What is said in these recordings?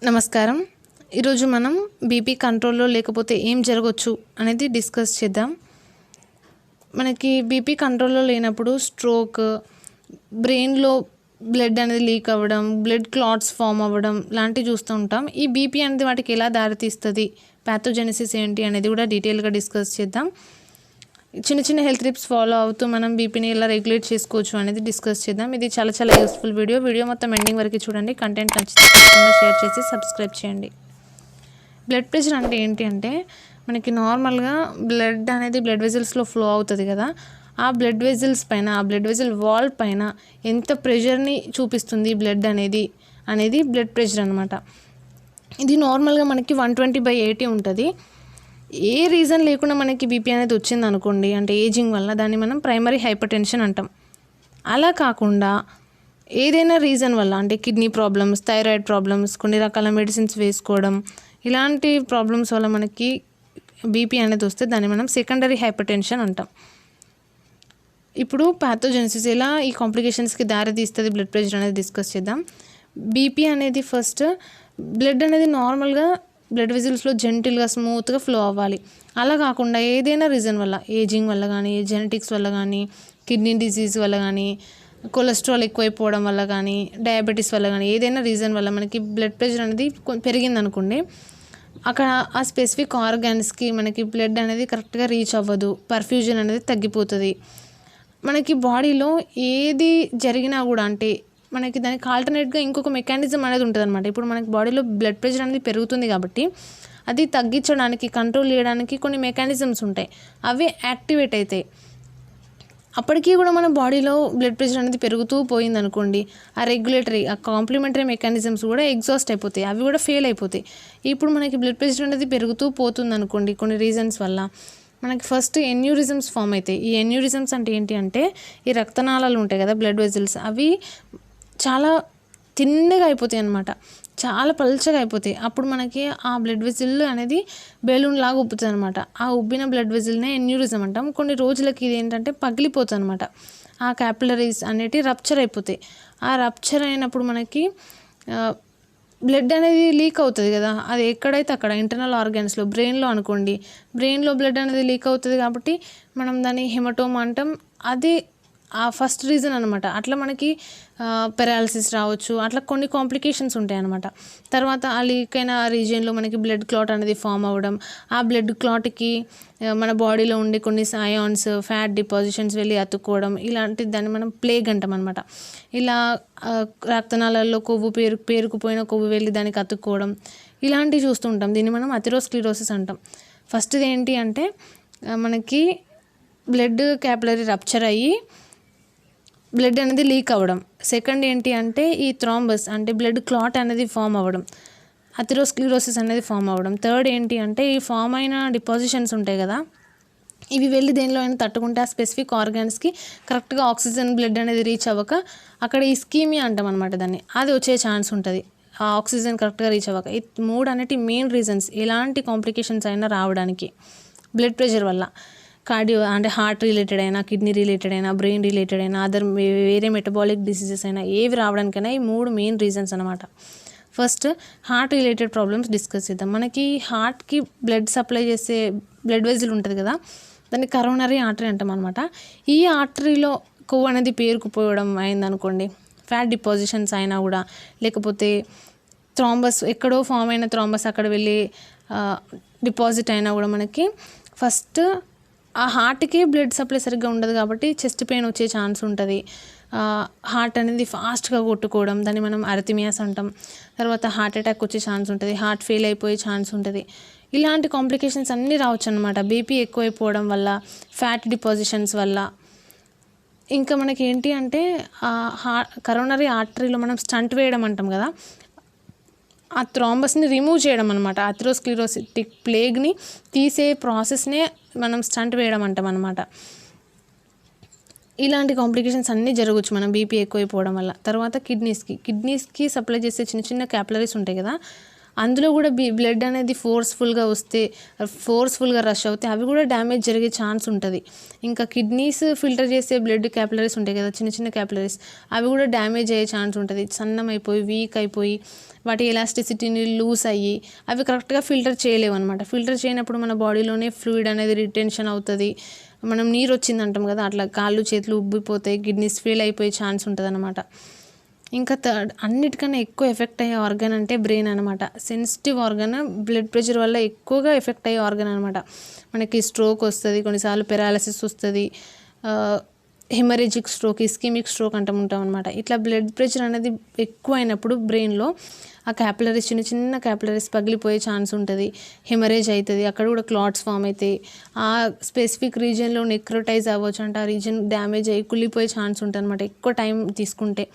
నమస్కారం. ఈరోజు మనం బీపీ కంట్రోల్‌లో లేకపోతే ఏం జరగొచ్చు అనేది డిస్కస్ చేద్దాం. మనకి బీపీ కంట్రోల్‌లో లేనప్పుడు స్ట్రోక్, బ్రెయిన్‌లో బ్లడ్ అనేది లీక్ అవ్వడం, బ్లడ్ క్లాట్స్ ఫార్మ్ అవ్వడం లాంటివి చూస్తూ ఉంటాం. ఈ బీపీ అనేది వాటికి ఎలా దారితీస్తుంది, పాథోజెనసిస్ ఏంటి అనేది కూడా డీటెయిల్‌గా డిస్కస్ చేద్దాం. చిన్న చిన్న హెల్త్ టిప్స్ ఫాలో అవుతూ మనం బీపీని ఎలా రెగ్యులేట్ చేసుకోవచ్చు అనేది డిస్కస్ చేద్దాం. ఇది చాలా యూస్ఫుల్ వీడియో మొత్తం ఎండింగ్ వరకు చూడండి. కంటెంట్ నచ్చితే తప్పకుండా షేర్ చేసి సబ్స్క్రైబ్ చేయండి. బ్లడ్ ప్రెషర్ అంటే ఏంటి అంటే మనకి నార్మల్గా బ్లడ్ వెజల్స్లో ఫ్లో అవుతుంది కదా, ఆ బ్లడ్ వెజల్స్ పైన, ఆ బ్లడ్ వెజల్ వాల్ పైన ఎంత ప్రెషర్ని చూపిస్తుంది బ్లడ్ అనేది బ్లడ్ ప్రెషర్ అనమాట. ఇది నార్మల్గా మనకి 120/80 ఉంటుంది. ఏ రీజన్ లేకుండా మనకి బీపీ అనేది వచ్చింది అనుకోండి, అంటే ఏజింగ్ వల్ల, దాన్ని మనం ప్రైమరీ హైపర్ టెన్షన్ అంటాం. అలా కాకుండా ఏదైనా రీజన్ వల్ల, అంటే కిడ్నీ ప్రాబ్లమ్స్, థైరాయిడ్ ప్రాబ్లమ్స్, కొన్ని రకాల మెడిసిన్స్ వేసుకోవడం, ఇలాంటి ప్రాబ్లమ్స్ వల్ల మనకి బీపీ అనేది వస్తే దాన్ని మనం సెకండరీ హైపర్ టెన్షన్ అంటాం. ఇప్పుడు పాథోజెనసిస్ ఎలా ఈ కాంప్లికేషన్స్కి దారి తీస్తుంది బ్లడ్ ప్రెషర్ అనేది డిస్కస్ చేద్దాం. బీపీ అనేది ఫస్ట్ బ్లడ్ అనేది నార్మల్గా బ్లడ్ వెజల్స్లో జెంటిల్గా స్మూత్గా ఫ్లో అవ్వాలి. అలా కాకుండా ఏదైనా రీజన్ వల్ల, ఏజింగ్ వల్ల కానీ, జెనెటిక్స్ వల్ల కానీ, కిడ్నీ డిసీజ్ వల్ల కానీ, కొలెస్ట్రాల్ ఎక్కువైపోవడం వల్ల కానీ, డయాబెటీస్ వల్ల కానీ, ఏదైనా రీజన్ వల్ల మనకి బ్లడ్ ప్రెషర్ అనేది పెరిగిందనుకోండి, అక్కడ ఆ స్పెసిఫిక్ ఆర్గాన్స్కి మనకి బ్లడ్ అనేది కరెక్ట్గా రీచ్ అవ్వదు, పర్ఫ్యూజన్ అనేది తగ్గిపోతుంది. మనకి బాడీలో ఏది జరిగినా కూడా, అంటే మనకి దానికి ఆల్టర్నేట్గా ఇంకొక మెకానిజం అనేది ఉంటుంది అనమాట. ఇప్పుడు మనకి బాడీలో బ్లడ్ ప్రెషర్ అనేది పెరుగుతుంది కాబట్టి అది తగ్గించడానికి, కంట్రోల్ చేయడానికి కొన్ని మెకానిజమ్స్ ఉంటాయి, అవి యాక్టివేట్ అవుతాయి. అప్పటికీ కూడా మన బాడీలో బ్లడ్ ప్రెషర్ అనేది పెరుగుతూ పోయింది అనుకోండి, ఆ కాంప్లిమెంటరీ మెకానిజమ్స్ కూడా ఎగ్జాస్ట్ అయిపోతాయి, అవి కూడా ఫెయిల్ అయిపోతాయి. ఇప్పుడు మనకి బ్లడ్ ప్రెషర్ అనేది పెరుగుతూ పోతుంది అనుకోండి, కొన్ని రీజన్స్ వల్ల మనకి ఫస్ట్ ఎన్యూరిజమ్స్ ఫామ్ అవుతాయి. ఈ ఎన్యూరిజమ్స్ అంటే ఏంటి అంటే, ఈ రక్తనాళాలు ఉంటాయి కదా, బ్లడ్ వెజల్స్, అవి చాలా తిన్నగా అయిపోతాయి అన్నమాట, చాలా పల్చగా అయిపోతాయి. అప్పుడు మనకి ఆ బ్లడ్ వెజిల్ అనేది బెలూన్ లాగా ఉబ్బుతుంది అనమాట. ఆ ఉబ్బిన బ్లడ్ వెజిల్నే ఎన్యూరిజం అంటాం. కొన్ని రోజులకి ఇది ఏంటంటే పగిలిపోతుంది అనమాట. ఆ క్యాపిలరీస్ అనేటివి రప్చర్ అయిపోతాయి. ఆ రప్చర్ అయినప్పుడు మనకి బ్లడ్ అనేది లీక్ అవుతుంది కదా, అది ఎక్కడైతే అక్కడ ఇంటర్నల్ ఆర్గాన్స్లో, బ్రెయిన్లో అనుకోండి, బ్రెయిన్లో బ్లడ్ అనేది లీక్ అవుతుంది కాబట్టి మనం దాన్ని హెమటోమా అంటాం. అది ఆ ఫస్ట్ రీజన్ అనమాట. అట్లా మనకి పెరాలసిస్ రావచ్చు, అట్లా కొన్ని కాంప్లికేషన్స్ ఉంటాయి అనమాట. తర్వాత ఆ లీక్ అయిన రీజియన్లో మనకి బ్లడ్ క్లాట్ అనేది ఫామ్ అవ్వడం, ఆ బ్లడ్ క్లాట్కి మన బాడీలో ఉండే కొన్ని అయాన్స్, ఫ్యాట్ డిపాజిషన్స్ వెళ్ళి అతుక్కోవడం, ఇలాంటి దాన్ని మనం ప్లేగ్ అంటాం అనమాట. ఇలా రక్తనాళాల్లో పేరుకుపోయిన కొవ్వు వెళ్ళి దానికి అతుక్కోవడం, ఇలాంటివి చూస్తూ ఉంటాం. దీన్ని మనం అథెరోస్క్లెరోసిస్ అంటాం. ఫస్ట్ది ఏంటి అంటే మనకి బ్లడ్ క్యాపిలరీ రప్చర్ అయ్యి బ్లడ్ అనేది లీక్ అవ్వడం. సెకండ్ ఏంటి అంటే ఈ థ్రాంబస్, అంటే బ్లడ్ క్లాట్ అనేది ఫామ్ అవ్వడం, అథెరోస్క్లెరోసిస్ అనేది ఫామ్ అవ్వడం. థర్డ్ ఏంటి అంటే ఈ ఫామ్ అయిన డిపాజిషన్స్ ఉంటాయి కదా, ఇవి వెళ్ళి దేనిలో అయినా తట్టుకుంటే ఆ స్పెసిఫిక్ ఆర్గాన్స్కి కరెక్ట్గా ఆక్సిజన్ బ్లడ్ అనేది రీచ్ అవ్వక అక్కడ ఇస్కీమియా అంటాం అనమాట దాన్ని, అది వచ్చే ఛాన్స్ ఉంటుంది, ఆ ఆక్సిజన్ కరెక్ట్గా రీచ్ అవ్వక. ఈ మూడు అనేటి మెయిన్ రీజన్స్ ఎలాంటి కాంప్లికేషన్స్ అయినా రావడానికి బ్లడ్ ప్రెషర్ వల్ల. అంటే హార్ట్ రిలేటెడ్ అయినా, కిడ్నీ రిలేటెడ్ అయినా, బ్రెయిన్ రిలేటెడ్ అయినా, వేరే మెటబాలిక్ డిసీజెస్ అయినా, ఏవి రావడానికైనా ఈ మూడు మెయిన్ రీజన్స్ అనమాట. First heart related problems discuss చేద్దాం. మనకి హార్ట్కి బ్లడ్ సప్లై చేసే బ్లడ్ వెజిల్ ఉంటుంది కదా, దాన్ని కరోనరీ ఆర్టరీ అంటాం అనమాట. ఈ ఆర్టరీలో కొవ్వు అనేది పేరుకుపోవడం అయిందనుకోండి, ఫ్యాట్ డిపాజిషన్స్ అయినా కూడా, లేకపోతే థ్రాంబస్ ఎక్కడో ఫామ్ అయిన థ్రాంబస్ అక్కడ వెళ్ళి డిపాజిట్ అయినా కూడా మనకి ఫస్ట్ ఆ హార్ట్కి బ్లడ్ సప్లై సరిగ్గా ఉండదు కాబట్టి చెస్ట్ పెయిన్ వచ్చే ఛాన్స్ ఉంటుంది. హార్ట్ అనేది ఫాస్ట్గా కొట్టుకోవడం, దాన్ని మనం అరిథమియాస్ అంటాం. తర్వాత హార్ట్ అటాక్ వచ్చే ఛాన్స్ ఉంటుంది, హార్ట్ ఫెయిల్ అయిపోయే ఛాన్స్ ఉంటుంది. ఇలాంటి కాంప్లికేషన్స్ అన్నీ రావచ్చు అనమాట బీపీ ఎక్కువైపోవడం వల్ల, ఫ్యాట్ డిపాజిషన్స్ వల్ల. ఇంకా మనకి ఏంటి అంటే కరోనరీ ఆర్టరీలో మనం స్టంట్ వేయడం అంటాం కదా, ఆ థ్రాంబస్ని రిమూవ్ చేయడం అనమాట. అథెరోస్క్లెరోసిటిక్ ప్లేగ్ని తీసే ప్రాసెస్నే మనం స్టంట్ వేయడం అంటాం అనమాట. ఇలాంటి కాంప్లికేషన్స్ అన్నీ జరగవచ్చు మనం బీపీ ఎక్కువైపోవడం వల్ల. తర్వాత కిడ్నీస్కి సప్లై చేసే చిన్న చిన్న క్యాపిలరీస్ ఉంటాయి కదా, అందులో కూడా బ్లడ్ అనేది ఫోర్స్ఫుల్గా రష్ అవుతే అవి కూడా డ్యామేజ్ జరిగే ఛాన్స్ ఉంటుంది. ఇంకా కిడ్నీస్ ఫిల్టర్ చేసే బ్లడ్ క్యాపిలరీస్ ఉంటాయి కదా, చిన్న చిన్న క్యాపిలరీస్, అవి కూడా డ్యామేజ్ అయ్యే ఛాన్స్ ఉంటుంది. సన్నమైపోయి వీక్ అయిపోయి వాటి ఎలాస్టిసిటీని లూజ్ అయ్యి అవి కరెక్ట్గా ఫిల్టర్ చేయలేవు అనమాట. ఫిల్టర్ చేయనప్పుడు మన బాడీలోనే ఫ్లూయిడ్ అనేది రిటెన్షన్ అవుతుంది. మనం నీరు వచ్చింది అంటాం కదా, అట్లా కాళ్ళు చేతులు ఉబ్బిపోతాయి, కిడ్నీస్ ఫెయిల్ అయిపోయే ఛాన్స్ ఉంటుంది అనమాట. ఇంకా అన్నిటికన్నా ఎక్కువ ఎఫెక్ట్ అయ్యే ఆర్గన్ అంటే బ్రెయిన్ అనమాట. సెన్సిటివ్ ఆర్గన్, బ్లడ్ ప్రెషర్ వల్ల ఎక్కువగా ఎఫెక్ట్ అయ్యే ఆర్గన్ అనమాట. మనకి స్ట్రోక్ వస్తుంది, కొన్నిసార్లు పెరాలసిస్ వస్తుంది, హెమరేజిక్ స్ట్రోక్, ఇస్కిమిక్ స్ట్రోక్ ఉంటాం అనమాట. ఇట్లా బ్లడ్ ప్రెషర్ అనేది ఎక్కువ అయినప్పుడు బ్రెయిన్లో ఆ క్యాపిలరీస్, చిన్న చిన్న క్యాపిలరీస్ పగిలిపోయే ఛాన్స్ ఉంటుంది, హెమరేజ్ అవుతుంది, అక్కడ కూడా క్లాట్స్ ఫామ్ అవుతాయి, ఆ స్పెసిఫిక్ రీజియన్లో నెక్రోటైజ్ అవ్వచ్చు, అంటే ఆ రీజియన్ డ్యామేజ్ అయ్యి కుళ్ళిపోయే ఛాన్స్ ఉంటుంది అనమాట ఎక్కువ టైం తీసుకుంటే.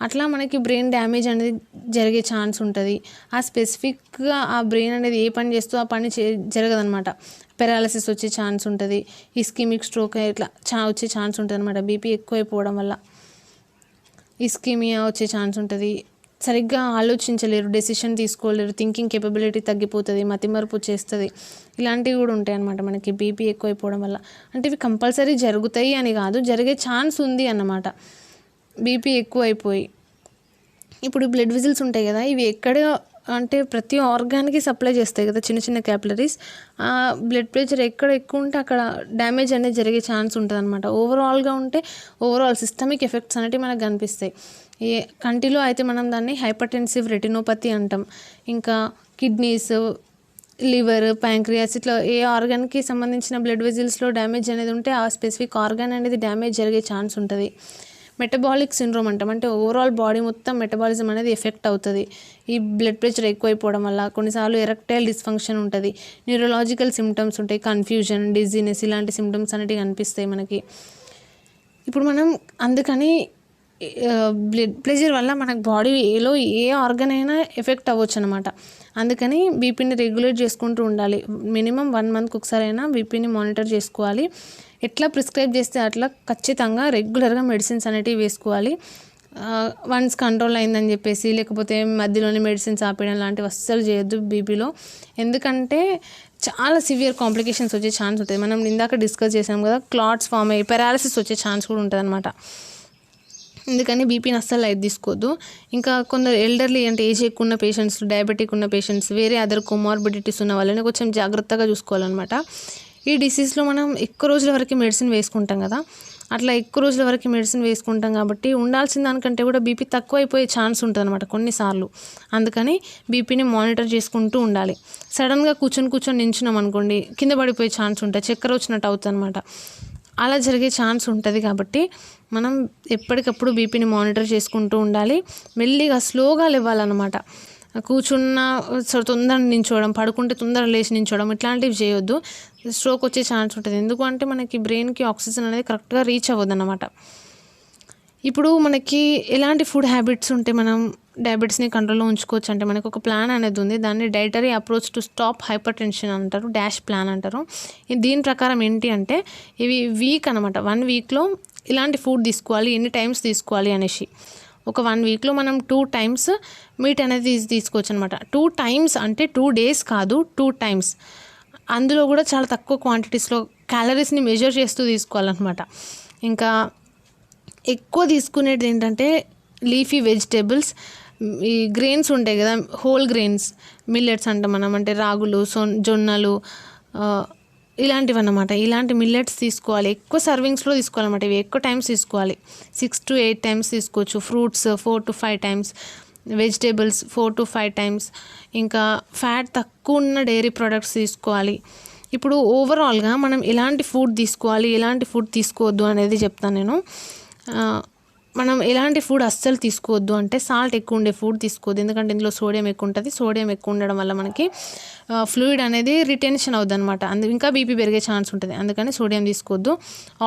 అట్లా మనకి బ్రెయిన్ డ్యామేజ్ అనేది జరిగే ఛాన్స్ ఉంటుంది. ఆ స్పెసిఫిక్గా ఆ బ్రెయిన్ అనేది ఏ పని చేస్తూ ఆ పని జరగదనమాట. పెరాలసిస్ వచ్చే ఛాన్స్ ఉంటుంది, ఇస్కిమిక్ స్ట్రోక్ ఇట్లా వచ్చే ఛాన్స్ ఉంటుంది అనమాట. బీపీ ఎక్కువైపోవడం వల్ల ఇస్కిమియా వచ్చే ఛాన్స్ ఉంటుంది. సరిగ్గా ఆలోచించలేరు, డెసిషన్ తీసుకోలేరు, థింకింగ్ కేపబిలిటీ తగ్గిపోతుంది, మతిమరుపు వచ్చేస్తుంది. ఇలాంటివి కూడా ఉంటాయి అన్నమాట మనకి బీపీ ఎక్కువైపోవడం వల్ల. అంటే ఇవి కంపల్సరీ జరుగుతాయి అని కాదు, జరిగే ఛాన్స్ ఉంది అన్నమాట బీపీ ఎక్కువైపోయి. ఇప్పుడు బ్లడ్ వెజల్స్ ఉంటాయి కదా, ఇవి ఎక్కడ అంటే ప్రతి ఆర్గాన్కి సప్లై చేస్తాయి కదా చిన్న చిన్న క్యాపిలరీస్. ఆ బ్లడ్ ప్రెషర్ ఎక్కడ ఎక్కువ ఉంటే అక్కడ డ్యామేజ్ అనేది జరిగే ఛాన్స్ ఉంటుంది అనమాట. ఓవరాల్గా ఉంటే ఓవరాల్ సిస్టమిక్ ఎఫెక్ట్స్ అనేవి మనకు కనిపిస్తాయి. కంటిలో అయితే మనం దాన్ని హైపర్టెన్సివ్ రెటినోపతి అంటాం. ఇంకా కిడ్నీస్, లివర్, ప్యాంక్రియాస్, ఇట్లా ఏ ఆర్గాన్కి సంబంధించిన బ్లడ్ వెజల్స్లో డ్యామేజ్ అనేది ఉంటే ఆ స్పెసిఫిక్ ఆర్గాన్ అనేది డ్యామేజ్ జరిగే ఛాన్స్ ఉంటుంది. మెటబాలిక్ సిండ్రోమ్ అంటాం, అంటే ఓవరాల్ బాడీ మొత్తం మెటబాలిజం అనేది ఎఫెక్ట్ అవుతుంది ఈ బ్లడ్ ప్రెషర్ ఎక్కువైపోవడం వల్ల. కొన్నిసార్లు ఎరెక్టైల్ డిస్ఫంక్షన్ ఉంటుంది, న్యూరలాజికల్ సిమ్టమ్స్ ఉంటాయి, కన్ఫ్యూజన్, డిజీనెస్, ఇలాంటి సిమ్టమ్స్ అనేవి కనిపిస్తాయి మనకి. ఇప్పుడు మనం అందుకని బ్లడ్ ప్రెషర్ వల్ల మనకు బాడీలో ఏ ఆర్గన్ అయినా ఎఫెక్ట్ అవ్వచ్చు అనమాట. అందుకని బీపీని రెగ్యులేట్ చేసుకుంటూ ఉండాలి. మినిమం 1 మంత్కి ఒకసారి అయినా బీపీని మానిటర్ చేసుకోవాలి. ఎట్లా ప్రిస్క్రైబ్ చేస్తే అట్లా ఖచ్చితంగా రెగ్యులర్గా మెడిసిన్స్ అనేటివి వేసుకోవాలి. వన్స్ కంట్రోల్ అయిందని చెప్పేసి లేకపోతే మధ్యలోనే మెడిసిన్స్ ఆపేయడం లాంటివి అస్సలు చేయొద్దు బీపీలో. ఎందుకంటే చాలా సివియర్ కాంప్లికేషన్స్ వచ్చే ఛాన్స్ ఉంటుంది. మనం ఇందాక డిస్కస్ చేసాం కదా, క్లాట్స్ ఫామ్ అయ్యి పెరాలసిస్ వచ్చే ఛాన్స్ కూడా ఉంటుంది అనమాట. అందుకని బీపీని అస్సలు లైట్ తీసుకోవద్దు. ఇంకా కొందరు ఎల్డర్లీ అంటే ఏజ్ ఎక్కువ ఉన్న పేషెంట్స్, డయాబెటిక్ ఉన్న పేషెంట్స్, వేరే అదర్ కోమార్బిడిటీస్ ఉన్న వాళ్ళని కొంచెం జాగ్రత్తగా చూసుకోవాలన్నమాట. ఈ డిసీజ్లో మనం ఎక్కువ రోజుల వరకు మెడిసిన్ వేసుకుంటాం కదా, అట్లా ఎక్కువ రోజుల వరకు మెడిసిన్ వేసుకుంటాం కాబట్టి ఉండాల్సిన దానికంటే కూడా బీపీ తక్కువ అయిపోయే ఛాన్స్ ఉంటుంది అనమాట కొన్నిసార్లు. అందుకని బీపీని మానిటర్ చేసుకుంటూ ఉండాలి. సడన్గా కూర్చొని నించున్నాం అనుకోండి, కింద పడిపోయే ఛాన్స్ ఉంటుంది, చక్కెర వచ్చినట్టు అవుతుంది అనమాట. అలా జరిగే ఛాన్స్ ఉంటుంది కాబట్టి మనం ఎప్పటికప్పుడు బీపీని మానిటర్ చేసుకుంటూ ఉండాలి. మెల్లిగా స్లోగా లేవాలన్నమాట. కూర్చున్న తొందరగా నించోవడం, పడుకుంటే తొందరగా లేచి నించోవడం, ఇట్లాంటివి చేయొద్దు. స్ట్రోక్ వచ్చే ఛాన్స్ ఉంటుంది. ఎందుకంటే మనకి బ్రెయిన్కి ఆక్సిజన్ అనేది కరెక్ట్గా రీచ్ అవ్వదు అన్నమాట. ఇప్పుడు మనకి ఎలాంటి ఫుడ్ హ్యాబిట్స్ ఉంటే మనం డయాబెటీస్ని కంట్రోల్లో ఉంచుకోవచ్చు అంటే మనకు ఒక ప్లాన్ అనేది ఉంది. దాన్ని dietary approach to stop hyper tension అంటారు, డాష్ ప్లాన్ అంటారు. దీని ప్రకారం ఏంటి అంటే ఇవి వీక్ అనమాట. 1 వీక్లో ఇలాంటి ఫుడ్ తీసుకోవాలి, ఎన్ని టైమ్స్ తీసుకోవాలి అనేసి. ఒక 1 వీక్లో మనం 2 టైమ్స్ మీట్ అనేది తీసుకోవచ్చు అనమాట. 2 టైమ్స్ అంటే 2 డేస్ కాదు, 2 టైమ్స్. అందులో కూడా చాలా తక్కువ క్వాంటిటీస్లో క్యాలరీస్ని మెజర్ చేస్తూ తీసుకోవాలన్నమాట. ఇంకా ఎక్కువ తీసుకునేది ఏంటంటే లీఫీ వెజిటేబుల్స్, ఈ గ్రెయిన్స్ ఉంటాయి కదా, హోల్ గ్రెయిన్స్, మిల్లెట్స్ అంటాం మనం, అంటే రాగులు, జొన్నలు, ఇలాంటివి అన్నమాట. ఇలాంటి మిల్లెట్స్ తీసుకోవాలి, ఎక్కువ సర్వింగ్స్లో తీసుకోవాలన్నమాట. ఇవి ఎక్కువ టైమ్స్ తీసుకోవాలి, 6 to 8 టైమ్స్ తీసుకోవచ్చు. Fruits 4 to 5 times, vegetables 4 to 5 times. ఇంకా ఫ్యాట్ తక్కువ ఉన్న డైరీ ప్రొడక్ట్స్ తీసుకోవాలి. ఇప్పుడు ఓవరాల్గా మనం ఎలాంటి ఫుడ్ తీసుకోవాలి, ఎలాంటి ఫుడ్ తీసుకోవద్దు అనేది చెప్తాను నేను. మనం ఎలాంటి ఫుడ్ అస్సలు తీసుకోవద్దు అంటే సాల్ట్ ఎక్కువ ఉండే ఫుడ్ తీసుకోవద్దు. ఎందుకంటే ఇందులో సోడియం ఎక్కువ ఉంటుంది. సోడియం ఎక్కువ ఉండడం వల్ల మనకి ఫ్లూయిడ్ అనేది రిటెన్షన్ అవుద్ది అనమాట. ఇంకా బీపీ పెరిగే ఛాన్స్ ఉంటుంది. అందుకని సోడియం తీసుకోవద్దు.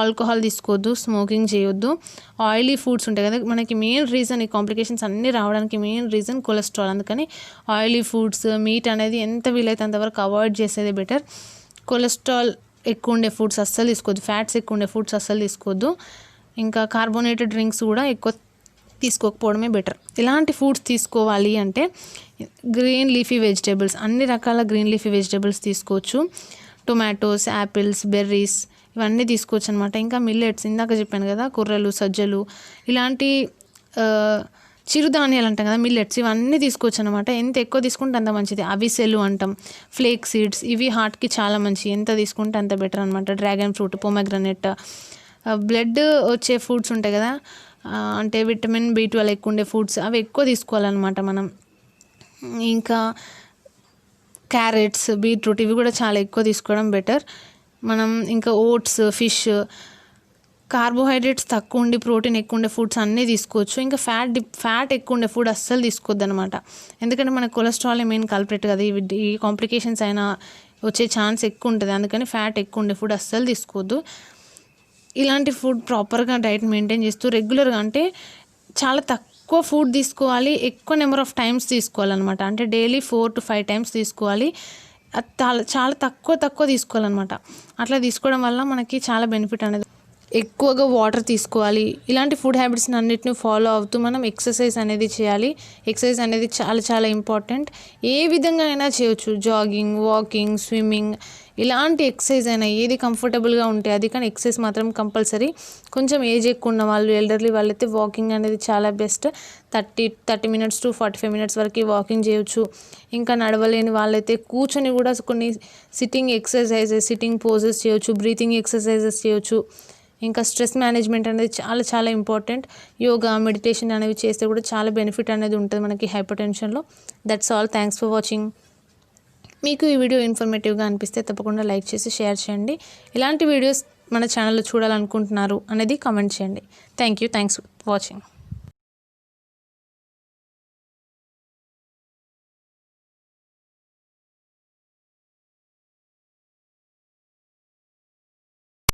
ఆల్కహాల్ తీసుకోవద్దు, స్మోకింగ్ చేయొద్దు. ఆయిలీ ఫుడ్స్ ఉంటాయి కదా, మనకి మెయిన్ రీజన్ ఈ కాంప్లికేషన్స్ అన్నీ రావడానికి మెయిన్ రీజన్ కొలెస్ట్రాల్. అందుకని ఆయిలీ ఫుడ్స్, మీట్ అనేది ఎంత వీలైతే అంతవరకు అవాయిడ్ చేసేదే బెటర్. కొలెస్ట్రాల్ ఎక్కువ ఉండే ఫుడ్స్ అస్సలు తీసుకోవద్దు, ఫ్యాట్స్ ఎక్కువ ఉండే ఫుడ్స్ అస్సలు తీసుకోవద్దు. ఇంకా కార్బోనేటెడ్ డ్రింక్స్ కూడా ఎక్కువ తీసుకోకపోవడమే బెటర్. ఎలాంటి ఫుడ్స్ తీసుకోవాలి అంటే గ్రీన్ లీఫీ వెజిటేబుల్స్, అన్ని రకాల గ్రీన్ లీఫీ వెజిటేబుల్స్ తీసుకోవచ్చు. టొమాటోస్, యాపిల్స్, బెర్రీస్ ఇవన్నీ తీసుకోవచ్చు అనమాట. ఇంకా మిల్లెట్స్ ఇందాక చెప్పాను కదా, కొర్రలు, సజ్జలు ఇలాంటి చిరుధాన్యాలు అంటాం కదా, మిల్లెట్స్, ఇవన్నీ తీసుకోవచ్చు అనమాట. ఎంత ఎక్కువ తీసుకుంటే అంత మంచిది. అవిసెలు అంటాం, ఫ్లేక్ సీడ్స్, ఇవి హార్ట్కి చాలా మంచి, ఎంత తీసుకుంటే అంత బెటర్ అనమాట. డ్రాగన్ ఫ్రూట్, పొమగ్రనేట్, బ్లడ్ వచ్చే ఫుడ్స్ ఉంటాయి కదా, అంటే విటమిన్ B12 ఎక్కువ ఉండే ఫుడ్స్, అవి ఎక్కువ తీసుకోవాలన్నమాట మనం. ఇంకా క్యారెట్స్, బీట్రూట్ ఇవి కూడా చాలా ఎక్కువ తీసుకోవడం బెటర్ మనం. ఇంకా ఓట్స్, ఫిష్, కార్బోహైడ్రేట్స్ తక్కువ ఉండి ప్రోటీన్ ఎక్కువ ఉండే ఫుడ్స్ అన్నీ తీసుకోవచ్చు. ఇంకా ఫ్యాట్ ఎక్కువ ఉండే ఫుడ్ అస్సలు తీసుకోవద్దు అనమాట. ఎందుకంటే మన కొలెస్ట్రాల్ మెయిన్ కల్ప్రిట్ కదా, ఈ కాంప్లికేషన్స్ అయినా వచ్చే ఛాన్స్ ఎక్కువ ఉంటుంది. అందుకని ఫ్యాట్ ఎక్కువ ఉండే ఫుడ్ అస్సలు తీసుకోవద్దు. ఇలాంటి ఫుడ్ ప్రాపర్గా డైట్ మెయింటైన్ చేస్తూ రెగ్యులర్గా, అంటే చాలా తక్కువ ఫుడ్ తీసుకోవాలి, ఎక్కువ నెంబర్ ఆఫ్ టైమ్స్ తీసుకోవాలన్నమాట. అంటే డైలీ 4 to 5 times తీసుకోవాలి. చాలా తక్కువ తీసుకోవాలన్నమాట. అట్లా తీసుకోవడం వల్ల మనకి చాలా బెనిఫిట్ అనేది. ఎక్కువగా వాటర్ తీసుకోవాలి. ఇలాంటి ఫుడ్ హ్యాబిట్స్ని అన్నిటిని ఫాలో అవుతూ మనం ఎక్సర్సైజ్ అనేది చేయాలి. ఎక్సర్సైజ్ అనేది చాలా ఇంపార్టెంట్. ఏ విధంగా అయినా చేయొచ్చు, జాగింగ్, వాకింగ్, స్విమ్మింగ్, ఇలాంటి ఎక్సర్సైజ్ అయినా ఏది కంఫర్టబుల్గా ఉంటే అది, కానీ ఎక్సర్సైజ్ మాత్రం కంపల్సరీ. కొంచెం ఏజ్ ఎక్కువ ఉన్న వాళ్ళు, ఎల్డర్లీ వాళ్ళైతే వాకింగ్ అనేది చాలా బెస్ట్. 30 minutes to 45 minutes వరకు వాకింగ్ చేయొచ్చు. ఇంకా నడవలేని వాళ్ళైతే కూర్చొని కూడా కొన్ని సిట్టింగ్ ఎక్సర్సైజెస్, సిట్టింగ్ పోజెస్ చేయొచ్చు, బ్రీతింగ్ ఎక్సర్సైజెస్ చేయొచ్చు. ఇంకా స్ట్రెస్ మేనేజ్మెంట్ అనేది చాలా ఇంపార్టెంట్. యోగా, మెడిటేషన్ అనేవి చేస్తే కూడా చాలా బెనిఫిట్ అనేది ఉంటుంది మనకి హైపర్ టెన్షన్లో. That's all. Thanks for watching. మీకు ఈ వీడియో ఇన్ఫర్మేటివ్గా అనిపిస్తే తప్పకుండా లైక్ చేసి షేర్ చేయండి. ఇలాంటి వీడియోస్ మన ఛానల్లో చూడాలనుకుంటున్నారు అనేది కామెంట్ చేయండి. Thanks for watching.